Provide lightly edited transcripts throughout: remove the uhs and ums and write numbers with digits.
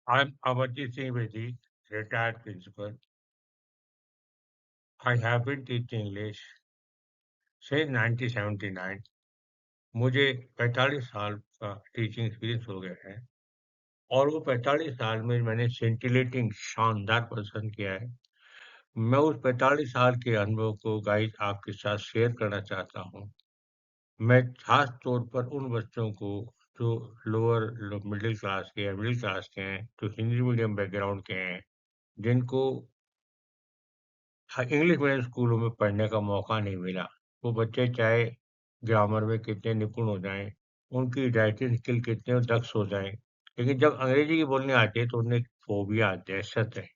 I'm Amarjit Singh Bedi, retired principal. I have been teaching English since 1979. मुझे 45 साल का teaching experience हो गया है और वो 45 साल में मैंने सेंटिलेटिंग शानदार प्रदर्शन किया है। मैं उस 45 साल के अनुभव को गाइस आपके साथ शेयर करना चाहता हूँ। मैं खास तौर पर उन बच्चों को जो लोअर मिडिल क्लास के या मिडिल क्लास के हैं, जो हिंदी मीडियम बैकग्राउंड के हैं, जिनको हाँ, इंग्लिश मीडियम स्कूलों में पढ़ने का मौका नहीं मिला। वो बच्चे चाहे ग्रामर में कितने निपुण हो जाएँ, उनकी राइटिंग स्किल कितने दक्ष हो जाएँ, लेकिन जब अंग्रेजी की बोलनी आती है तो उन्हें एक फ़ोबिया, दहशत है।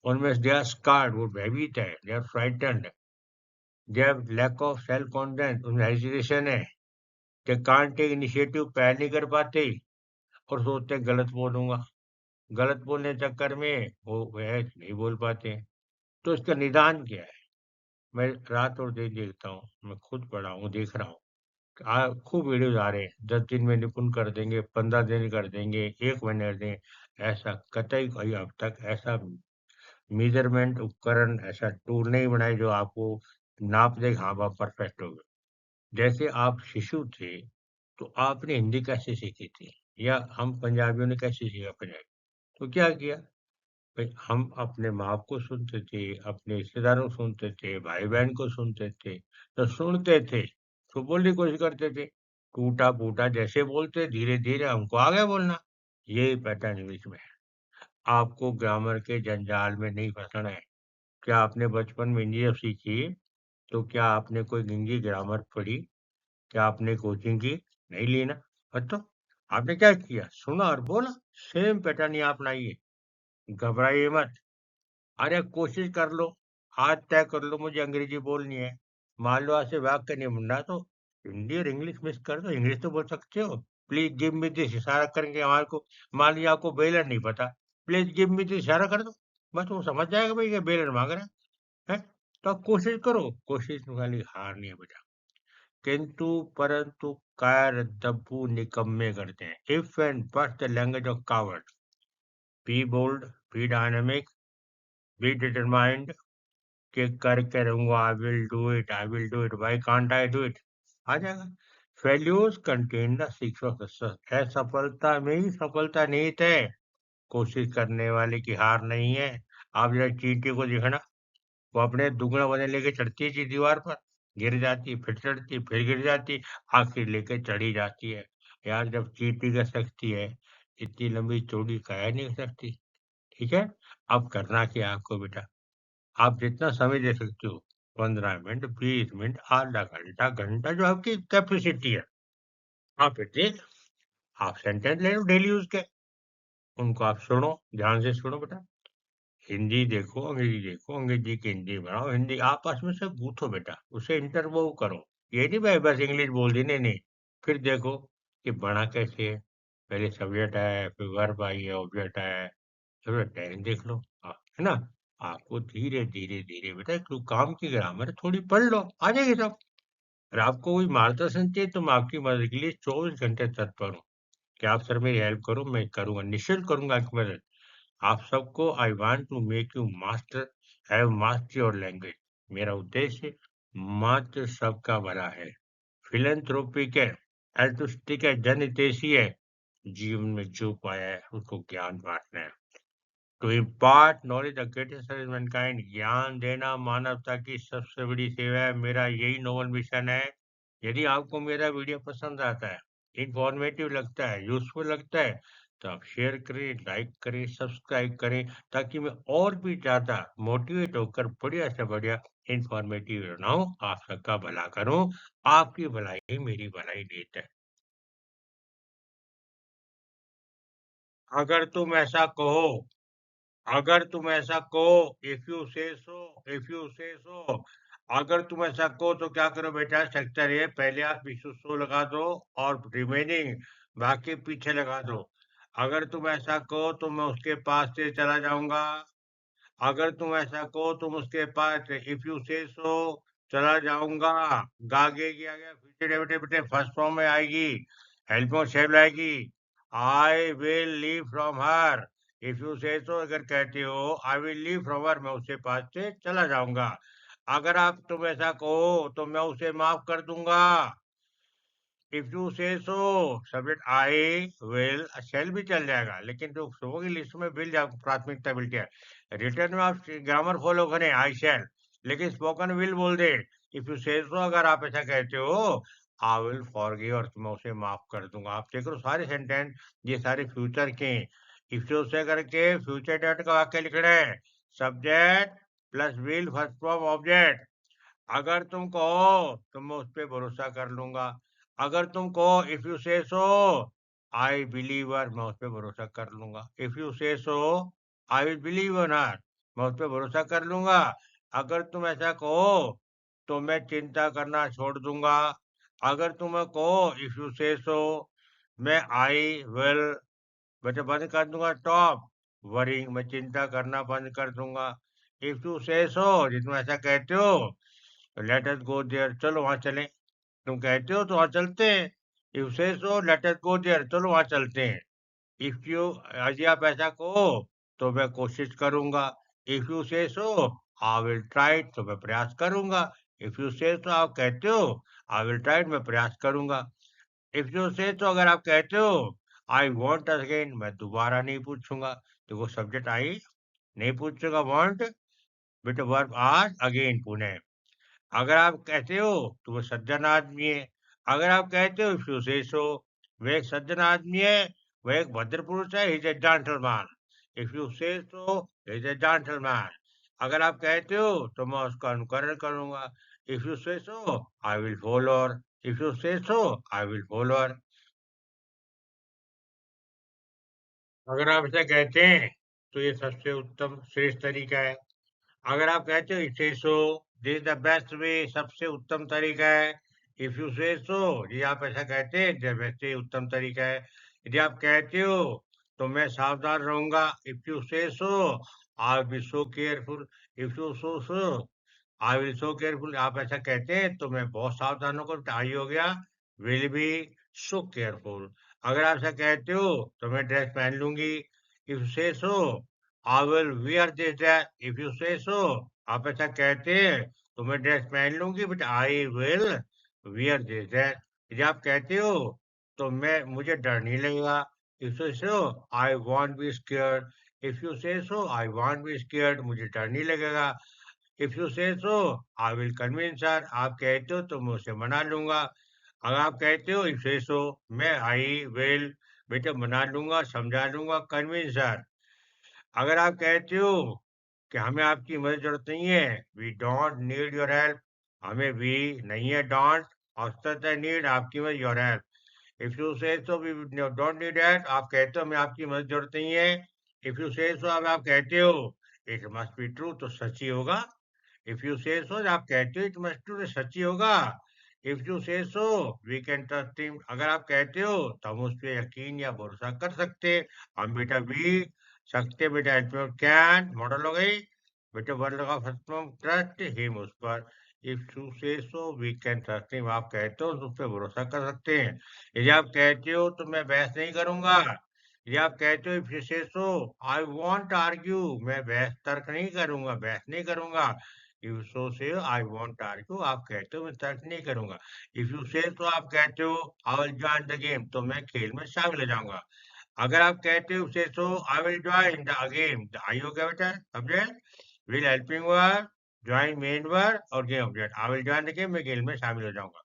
उनमें दे आर स्कार्ड, वो भयभीत है, they are frightened, they have lack of self confidence, उनमें हेजिटेशन है, दे कांट टेक इनिशिएटिव, पहल नहीं कर पाते और सोचते हैं गलत बोलूँगा। गलत बोलने के चक्कर में वो नहीं बोल पाते हैं। तो इसका निदान क्या है? मैं रात और दिन देखता हूँ, मैं खुद पढ़ा हूँ, देख रहा हूँ। खूब वीडियोज़ आ रहे हैं, 10 दिन में निपुण कर देंगे, 15 दिन कर देंगे, 1 महीने कर देंगे। ऐसा कतई कोई अब तक ऐसा मेज़रमेंट उपकरण, ऐसा टूल नहीं बनाए जो आपको नाप दे, हाँ, आप परफेक्ट हो गए। जैसे आप शिशु थे, तो आपने हिंदी कैसे सीखी थी? या हम पंजाबियों ने कैसे सीखा पंजाबी? तो क्या किया? भाई हम अपने माँ को सुनते थे, अपने रिश्तेदारों को सुनते थे, भाई-बहन को सुनते थे, तो सुनते थे, तो बोलने की कोशिश करते थे। टूटा-फूटा जैसे बोलते, धीरे-धीरे हमको आ गया बोलना। यही पैटर्न इंग्लिश में है। आपको ग्रामर के जंजाल में नहीं फँसना है। क्या आपने बचपन में हिंदी जब सीखी, तो क्या आपने कोई हिंदी ग्रामर पढ़ी? क्या आपने कोचिंग की? नहीं ली ना। तो आपने क्या किया? सुना और बोला। सेम पैटर्न ही अपनाइए। घबराइए मत। अरे कोशिश कर लो, आज तय कर लो मुझे अंग्रेजी बोलनी है। मान लो आज से वाक्य नहीं बनना तो हिंदी और इंग्लिश मिक्स कर दो, इंग्लिश तो बोल सकते हो। प्लीज गिव मी दिस, इशारा करके हमारे को, मान लिया आपको बेलन नहीं पता, प्लीज गिव मी दिस इशारा कर दो, बस वो समझ जाएगा भाई ये बेलन मांग रहा है। तो आप कोशिश करो, कोशिश में खाली हार नहीं है बेटा। किंतु परंतु कायर दब्बू निकम्मे करते हैं। If and but the language of coward. Be bold, be dynamic, be determined, कि करके रहूँगा, I will do it, why can't I do it? आ जाएगा। Failures contain the secret of success. असफलता में ही सफलता निहित है। कोशिश करने वाले की हार नहीं है। आप जरा चींटी को देखना, वो अपने दुगना वजन लेके चढ़ती है दीवार पर, गिर जाती है, फिर चढ़ती है, फिर गिर जाती है, आखिर लेके चढ़ी जाती है। यार जब चींटी कर सकती है, इतनी लंबी चौड़ी काहे नहीं कर सकती? ठीक है? अब करना क्या है आपको बेटा? आप जितना समय दे सकते हो, 15 मिनट, 20 मिनट, आधा घंटा, घंटा, जो आपकी कैपेसिटी है, आप इतने आप सेंटेंस ले लो डेली यूज के, उनको आप सुनो, ध्यान से सुनो बेटा। हिंदी देखो, अंग्रेजी देखो, अंग्रेजी की हिंदी बनाओ, हिंदी आपस में से गूंथो बेटा, उसे इंटरवो करो। ये नहीं भाई बस इंग्लिश बोल दी, नहीं नहीं। फिर देखो कि बना कैसे है। पहले सब्जेक्ट है, फिर वर्ब आई है, ऑब्जेक्ट है, फिर टेंस देख लो, है ना? आपको धीरे धीरे धीरे बेटा एक काम की ग्रामर थोड़ी पढ़ लो, आ जाएगी सब। और आपको कोई मार्गदर्शन चाहिए तो मैं आपकी मदद के लिए 24 घंटे तत्पर हूँ। कि आप सर मेरी हेल्प करो, मैं करूंगा, निश्चित करूंगा आपकी मदद। आप सबको I want to make you master, have master your language. मेरा उद्देश्य मात्र सबका भला है। फिलैंथ्रोपिक है, एल्टुस्टिक है, जनहितैषी है। जीवन में जो पाया है उसको ज्ञान बांटना है। To impart knowledge the greatest service mankind. ज्ञान देना मानवता की सबसे बड़ी सेवा है। मेरा यही नोबल मिशन है। यदि आपको मेरा वीडियो पसंद आता है, इंफॉर्मेटिव लगता है, यूजफुल लगता है, तो आप शेयर करें, लाइक करें, सब्सक्राइब करें, ताकि मैं और भी ज्यादा मोटिवेट होकर बढ़िया से बढ़िया इंफॉर्मेटिव बनाऊं, आप सबका भला करूं। आपकी भलाई ही मेरी भलाई नीत है। अगर तुम ऐसा कहो, अगर तुम ऐसा कहो, if you say so, if you say सो, अगर तुम ऐसा कहो तो क्या करो बेटा, सेक्टर ए पहले आप विशु सो लगा दो और रिमेनिंग बाकी पीछे लगा दो। अगर तुम ऐसा कहो तो मैं उसके पास से चला जाऊंगा। अगर तुम ऐसा कहो तुम उसके पास, इफ यू से सो, चला जाऊंगा। गागे की आ गया, बेटे बेटे बेटे फर्स्ट फॉर्म में आएगी, हेल्प में शेप आएगी। I will leave from her, if you say सो अगर कहते हो आई विल लीव फ्रॉम, मैं उसके पास से चला जाऊंगा। अगर आप तुम ऐसा कहो तो मैं उसे माफ कर दूंगा। If you say so subject I will, shall भी चल जाएगा, लेकिन जो सुबह की लिस्ट में विल प्राथमिकता मिलती है। रिटर्न में आप ग्रामर फॉलो करें आई शेल, लेकिन स्पोकन विल बोल दे। इफ यू से सो अगर आप ऐसा कहते हो आई विल फॉरगिव, और मैं उसे माफ कर दूंगा। आप देख लो सारे सेंटेंस ये सारे फ्यूचर के। इफ यू से करके फ्यूचर डेट का वाक्य लिख रहे हैं, subject plus will first form object. अगर तुम कहो तो मैं उस पर भरोसा कर लूंगा। अगर तुम कहो if you say so I believer, मैं उस पर भरोसा कर लूंगा। If you say so I will believe on her, मैं उस पर भरोसा कर लूंगा। अगर तुम ऐसा कहो तो मैं चिंता करना छोड़ दूंगा। अगर तुम कहो इफ यू से सो, मैं आई विल बेटा बंद कर दूंगा टॉप वरिंग, मैं चिंता करना बंद कर दूंगा। इफ यू से सो, जितना ऐसा कहते हो लेट अस गो देयर, चलो वहां चलें। तुम कहते हो तो वहां चलते हैं। If say so let us go there, चलो वहां चलते हैं। इफ यू, यदि आप ऐसा कहो तो मैं कोशिश करूंगा। If you say so I will try, तो मैं प्रयास करूंगा। इफ यू से सो आप कहते हो आई विल ट्राई, मैं प्रयास करूंगा। इफ यू से तो अगर आप कहते हो आई वॉन्ट अगेन, मैं दोबारा नहीं पूछूंगा। तो वो सब्जेक्ट आई नहीं पूछूंगा, वॉन्ट बेटा वर्ब आज अगेन पुनः। अगर आप कहते हो तो वो सज्जन आदमी है। अगर आप कहते हो इफ यू से सो, वह एक सज्जन आदमी है, वह एक भद्र पुरुष है, is a gentleman. If you say so is a gentleman. अगर आप कहते हो तो मैं उसका अनुकरण करूंगा। If you say so I will follow, if you say so I will follow. अगर आप ऐसा कहते हैं तो ये सबसे उत्तम श्रेष्ठ तरीका है। अगर आप कहते हो इसे सो, दिस द बेस्ट वे, सबसे उत्तम तरीका है। इफ यू से सो, ये आप ऐसा कहते हैं जब वैसे उत्तम तरीका है। यदि आप कहते हो तो मैं सावधान रहूंगा। If you say so I be so careful. If you so I will so careful, आप ऐसा कहते हैं तो मैं बहुत सावधान होकर, आई हो गया विल बी सो केयरफुल। अगर आप ऐसा कहते हो तो मैं ड्रेस पहन लूंगी। If say so I will wear this dress. If you say so, आप ऐसा कहते हैं तो मैं ड्रेस पहन लूंगी, but I will wear this dress. यदि आप कहते हो तो मैं मुझे डर नहीं लगेगा। If you so I want be scared. If you say so I want be scared, मुझे डर नहीं लगेगा। If you say so I will convince her, आप कहते हो तो मैं उसे मना लूंगा। अगर आप कहते हो इफ से सो, मैं आई विल बेटा मना लूंगा, समझा लूंगा, कन्विंस हर। अगर आप कहते हो कि हमें आपकी मदद जरूरत नहीं है, we don't need your help, हमें वी नहीं है, डोंट औसत है, नीड आपकी मदद, your help. If you say so we don't need help, आप कहते हो हमें आपकी मदद जरूरत नहीं है। इफ यू से सो, अब आप कहते हो इट मस्ट बी ट्रू, तो सच ही होगा। इफ यू से सो, आप कहते हो इट मस्ट टू, सच ही होगा। If you say so we can trust him, अगर आप कहते हो तो हम उस पर यकीन या भरोसा कर सकते हैं। हम बेटा वी सकते, बेटा हेल्प में कैन मॉडल हो गई, बेटा वर्ड लगा फर्स्ट में, ट्रस्ट हिम उस पर। If you say so we can trust him, आप कहते हो तो उस पर भरोसा कर सकते हैं। यदि आप कहते हो तो मैं बहस नहीं करूंगा। यदि आप कहते हो if you say so I want argue, मैं बहस तर्क नहीं करूंगा, बहस नहीं करूंगा। यू सो से आई वॉन्ट आर्ग्यू, आप कहते हो मैं तर्क नहीं करूंगा। इफ यू से तो आप कहते हो आई विल जॉइन द गेम, तो मैं खेल में शामिल हो जाऊंगा। अगर आप कहते हो say so I will join the game, I हो गया बेटा subject, will helping verb, join main verb और game object. I will join the game, मैं गेम में शामिल हो जाऊंगा।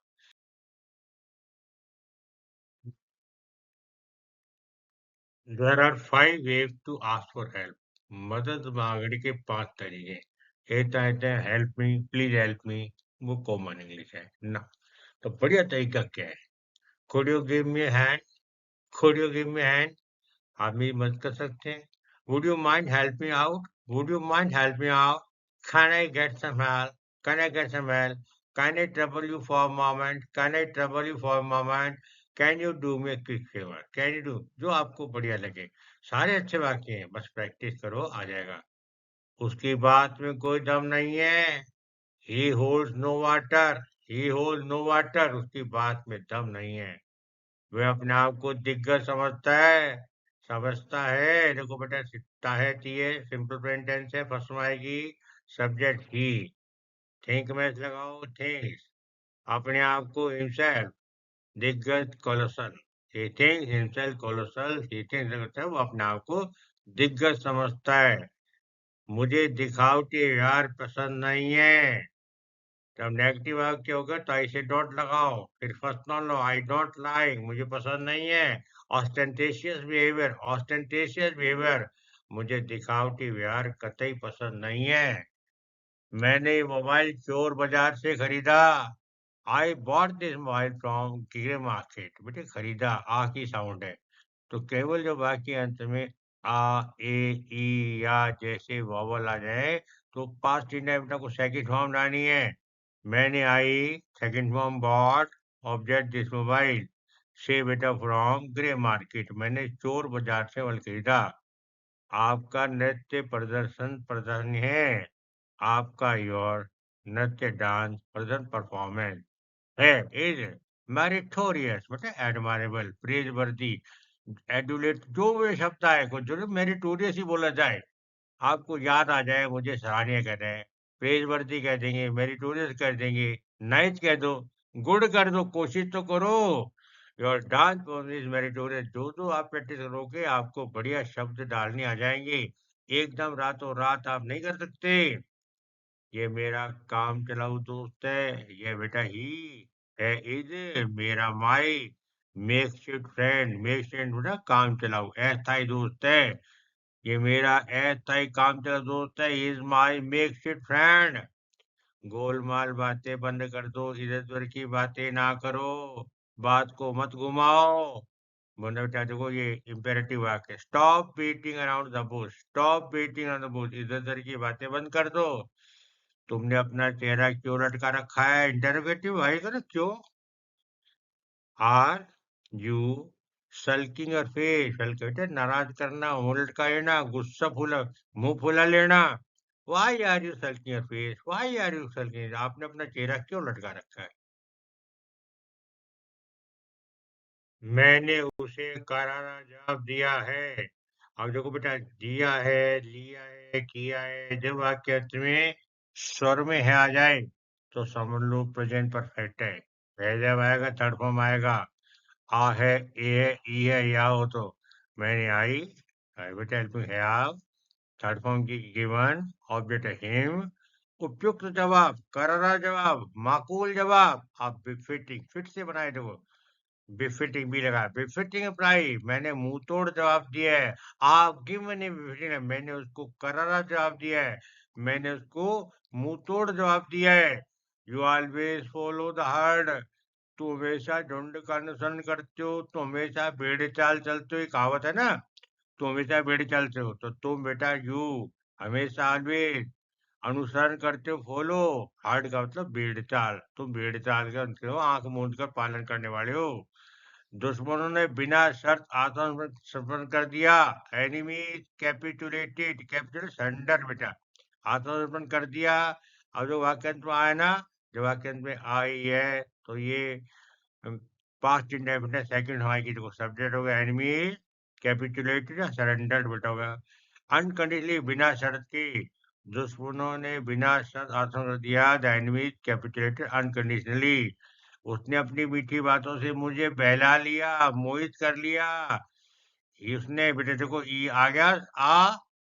There are 5 ways to ask for help, मदद मांगने के 5 तरीके। एक कहते हैं help me, please help me, वो कॉमन इंग्लिश है ना। तो बढ़िया तरीका क्या है? Could you give me a hand? Could you give me a hand? आप मेरी मदद कर सकते हैं। Would you mind help me out? Would you mind help me out? Can I get some help? Can I get some help? Can I trouble you for a moment? Can I trouble you for a moment? Can you do me a quick favor? Can you do? जो आपको बढ़िया लगे। सारे अच्छे वाक्य हैं, बस practice करो, आ जाएगा। उसकी बात में कोई दम नहीं है। He holds no water. He holds no water. उसकी बात में दम नहीं है। वह अपने आप को दिग्गज समझता है। समझता है, देखो बेटा, सीखता है चाहिए, सिंपल प्रेजेंट टेंस है, फर्स्ट में आएगी सब्जेक्ट ही। थिंक में लगाओ थिंग्स, अपने आप को हिमसेल्फ, दिग्गज colossal, he thinks himself colossal, he thinks करता है वो अपने आप को दिग्गज समझता है। मुझे दिखावटी व्यवहार पसंद नहीं है। जब नेगेटिव वाक्य होगा तो आई से डोंट लगाओ, फिर first non low, I don't like, मुझे पसंद नहीं है। ऑस्टेंटेशियस बिहेवियर, मुझे दिखावटी व्यवहार कतई पसंद नहीं है। मैंने ये मोबाइल चोर बाजार से खरीदा। I bought this mobile from grey market. बेटे खरीदा आ की साउंड है, तो केवल जो बाकी अंत में आ, ए, ई या जैसे वॉवल आ जाए तो पास्ट इंडेफिनिट को सेकंड फॉर्म लानी है। मैंने I second form bought object this mobile से बेटा फ्रॉम ग्रे मार्केट, मैंने चोर बाजार से मोबाइल खरीदा। आपका नृत्य प्रदर्शन प्रदर्शन है। आपका योर नृत्य डांस प्रदर्शन परफॉर्मेंस है। इज मेरिटोरियस मतलब एडमायरेबल, प्रेज वर्दी, एडुलेट, जो भी शब्द आए को जरूर मेरिटोरियस ही बोला जाए, आपको याद आ जाए मुझे सराहनीय कह रहे हैं, प्रेज वर्दी कह देंगे, मेरिटोरियस कह देंगे, नाइस कह दो, गुड कर दो, कोशिश तो करो। योर डांस इज मेरिटोरियस, जो जो आप प्रैक्टिस करोगे आपको बढ़िया शब्द डालने आ जाएंगे। एकदम रातों रात आप नहीं कर सकते। ये मेरा काम चलाऊ दोस्त है, ये बेटा ही है, इज मेरा my makeshift friend, makeshift बेटा काम चलाऊ अस्थाई दोस्त है। ये मेरा अस्थाई काम चलाऊ दोस्त है, is my makeshift friend. Golmaal बातें बंद कर दो, इधर उधर की बातें ना करो, बात को मत घुमाओ। मतलब क्या, देखो ये इम्पेरेटिव वाक्य है, stop beating around the Bush, stop beating around the Bush, इधर उधर की बातें बंद कर दो। तुमने अपना चेहरा क्यों लटका रखा है, इंटरोगेटिव भाई करो क्यों। Are you sulking your face, sulk बेटे नाराज करना, मुंह लटका लेना, गुस्सा फूला, मुंह फुला लेना। Why are you sulking your face, why are you sulking, आपने अपना चेहरा क्यों लटका रखा है। मैंने उसे करारा जवाब दिया है। अब देखो बेटा, दिया है, लिया है, किया है, जब वाक्य अंत में स्वर में है आ जाए तो समझ लो प्रेजेंट परफेक्ट है। है जब आएगा थर्ड फॉर्म आएगा, आ है, ए है, ई है, या हो तो मैंने आई बेटा हेल्प है आप, थर्ड फॉर्म की गिवन, ऑब्जेक्ट है हिम, उपयुक्त जवाब, करारा जवाब, माकूल जवाब, आप बिफिटिंग फिट से बनाए देखो, बिफिटिंग भी लगा, बिफिटिंग अप्लाई, मैंने मुंह तोड़ जवाब दिया है। आप गिव मैंने बिफिटिंग है, मैंने उसको करारा जवाब दिया है, मैंने उसको मुंह तोड़ जवाब दिया है। You always follow the heard, तू हमेशा झुंड का अनुसरण करते हो, तू हमेशा भेड़ चाल चलते हो, ये कहावत है ना, तू हमेशा भेड़ चलते हो, तो तुम बेटा यू हमेशा ऑलवेज अनुसरण करते हो, फॉलो, हार्ड का मतलब भेड़ चाल, तुम भेड़ चाल के आंख मूंद कर पालन करने वाले हो। दुश्मनों ने बिना शर्त आत्मसमर्पण कर दिया, एनिमी कैपिटुलेटेड, कैपिटुलेट सरेंडर बेटा, आत्मसमर्पण कर दिया। अब जो वाक्यांश में आया ना, जो वाक्यांश में आई है तो ये पास्ट इंडेफिनिट सेकंड हमारी की देखो, सब्जेक्ट हो गया एनिमी कैपिटुलेटेड या सरेंडर्ड बेटा हो गया, अनकंडीशनली बिना शर्त के, दुश्मनों ने बिना शर्त आत्मसमर्पण कर दिया, द एनिमी कैपिटुलेटेड अनकंडीशनली, उसने अपनी मीठी बातों से मुझे बहला लिया, मोहित कर लिया। उसने बेटे देखो ई आ गया,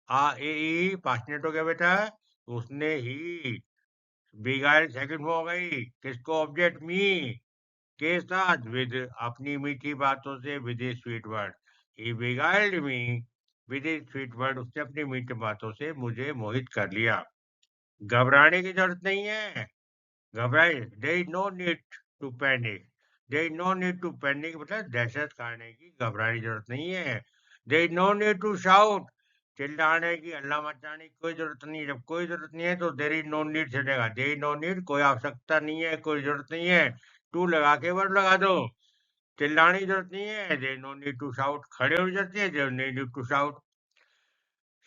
आ ए ई पार्टनेट हो गया बेटा, उसने ही बिगाड़ सेकंड हो गई, किसको, ऑब्जेक्ट मी के साथ, विद अपनी मीठी बातों से, with sweet word, he beguiled me with sweet word, उसने अपनी मीठी बातों से मुझे मोहित कर लिया। घबराने की जरूरत नहीं है, घबराए, there is no need to panic, there is no need to panic मतलब दहशत खाने की, घबराने की जरूरत नहीं है। There is no need to shout, चिल्लाने की, हल्ला मचाने की कोई जरूरत नहीं है, जब कोई जरूरत नहीं है तो देयर इज नो नीड चलेगा, देयर इज नो नीड कोई आवश्यकता नहीं है, कोई जरूरत नहीं है, टू लगा के वर्ड लगा दो, चिल्लाने की जरूरत नहीं है, there no need to shout, खड़े होने की जरूरत नहीं है, there no need to shout.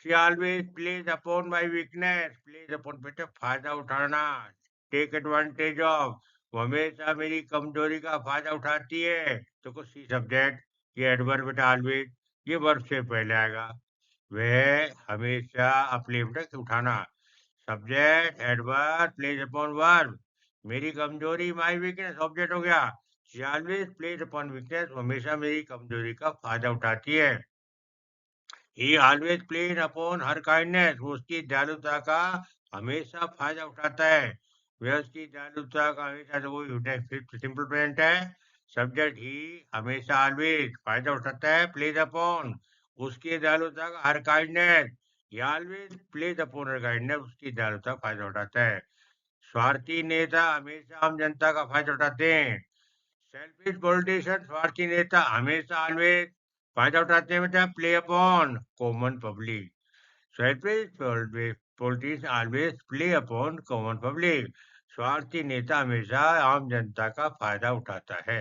She always plays upon my weakness, plays upon बेटे फायदा उठाना, टेक एडवांटेज ऑफ, वो हमेशा मेरी कमजोरी का फायदा उठाती है। तो कुछ सी सब्जेक्ट, ये एडवर्ब बेटा ऑलवेज, ये वर्ब से पहले आएगा। वह हमेशा अपलिफ्ट उठाना। Subject adverb plays upon verb. मेरी कमजोरी माय वीकनेस ऑब्जेक्ट हो गया। She always pledge upon weakness, हमेशा मेरी कमजोरी का फायदा उठाती है। He always played upon her kindness, वो उसकी दयालुता का हमेशा फायदा उठाता है। वह उसकी दयालुता का हमेशा, तो वो सिंपल प्रेजेंट है। सब्जेक्ट ही हमेशा ऑलवेज फायदा उठाता है। प्लेज अपॉन उसकी दयालुता का her kindness, he always pledge upon her kindness, उसकी दयालुता का फायदा उठाता है। स्वार्थी नेता हमेशा आम जनता का फायदा उठाते हैं। सेल्फिश पॉलिटिशियन, स्वार्थी नेता हमेशा ऑलवेज फायदा उठाते हैं। मतलब play upon common public. Selfish politician always play upon common public. स्वार्थी नेता हमेशा आम जनता का फायदा उठाता है।